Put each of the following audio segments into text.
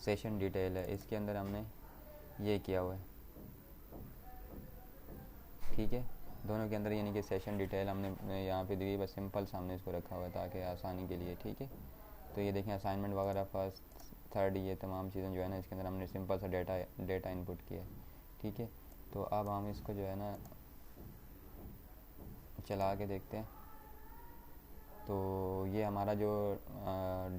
Session detail है, इसके अंदर हमने ये किया हुआ है, ठीक है। दोनों के अंदर यानी कि सेशन डिटेल हमने यहाँ पे दी, बस सिंपल सामने इसको रखा हुआ है ताकि आसानी के लिए, ठीक है। तो ये देखें असाइनमेंट वगैरह फर्स्ट थर्ड ये तमाम चीज़ें जो है ना इसके अंदर हमने सिंपल सा डेटा इनपुट किया है, ठीक है। तो अब हम इसको जो है ना चला के देखते हैं। तो ये हमारा जो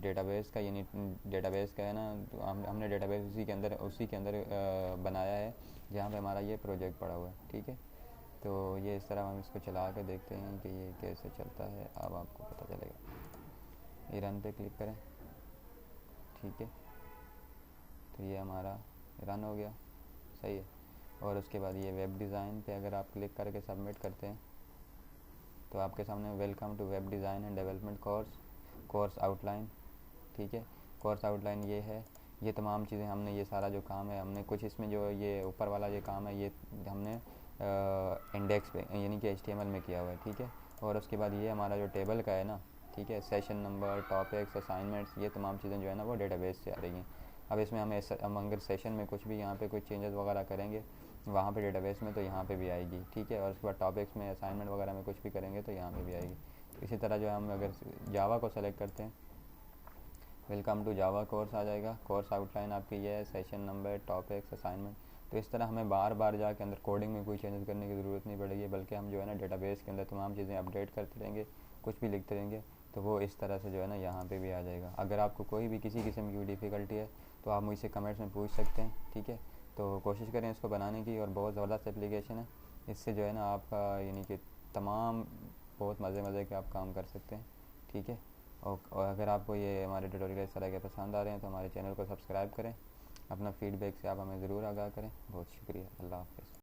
डेटाबेस का यानी डेटाबेस का है ना, तो हमने डेटाबेस उसी के अंदर बनाया है जहाँ पे हमारा ये प्रोजेक्ट पड़ा हुआ है, ठीक है। तो ये इस तरह हम इसको चला के देखते हैं कि ये कैसे चलता है, अब आपको पता चलेगा। ये रन पे क्लिक करें, ठीक है। तो ये हमारा रन हो गया, सही है। और उसके बाद ये वेब डिज़ाइन पे अगर आप क्लिक करके सबमिट करते हैं तो आपके सामने welcome to web design and development course outline, ठीक है। कोर्स आउटलाइन ये है, ये तमाम चीज़ें हमने ये सारा जो काम है हमने कुछ इसमें जो ये ऊपर वाला ये काम है ये हमने इंडेक्स पे यानी कि HTML में किया हुआ है, ठीक है। और उसके बाद ये हमारा जो टेबल का है ना, ठीक है, सेशन नंबर, टॉपिक्स, असाइनमेंट्स, ये तमाम चीज़ें जो है ना वो डेटाबेस से आ रही हैं। अब इसमें हम अगर सेशन में कुछ भी यहाँ पे कुछ चेंजेस वगैरह करेंगे वहाँ पे डेटाबेस में तो यहाँ पे भी आएगी, ठीक है। और उसके बाद टॉपिक्स में असाइनमेंट वगैरह में कुछ भी करेंगे तो यहाँ पे भी आएगी। इसी तरह जो है हम अगर जावा को सेलेक्ट करते हैं, वेलकम टू जावा कोर्स आ जाएगा, कोर्स आउटलाइन आपकी ये है, सेशन नंबर, टॉपिक्स, असाइनमेंट। तो इस तरह हमें बार बार जाके अंदर कोडिंग में कोई चेंजेस करने की ज़रूरत नहीं पड़ेगी, बल्कि हम जो है ना डेटाबेस के अंदर तमाम चीज़ें अपडेट करते रहेंगे, कुछ भी लिखते रहेंगे तो वो इस तरह से जो है ना यहाँ पे भी आ जाएगा। अगर आपको कोई भी किसी किस्म की डिफ़िकल्टी है तो आप मुझसे कमेंट्स में पूछ सकते हैं, ठीक है। तो कोशिश करें इसको बनाने की, और बहुत ज़बरदस्त एप्लीकेशन है। इससे जो है ना आपका यानी कि तमाम बहुत मज़े के आप काम कर सकते हैं, ठीक है। और अगर आपको ये हमारे ट्यूटोरियल इस तरह के पसंद आ रहे हैं तो हमारे चैनल को सब्सक्राइब करें, अपना फीडबैक से आप हमें ज़रूर आगाह करें। बहुत शुक्रिया, अल्लाह हाफ़िज़।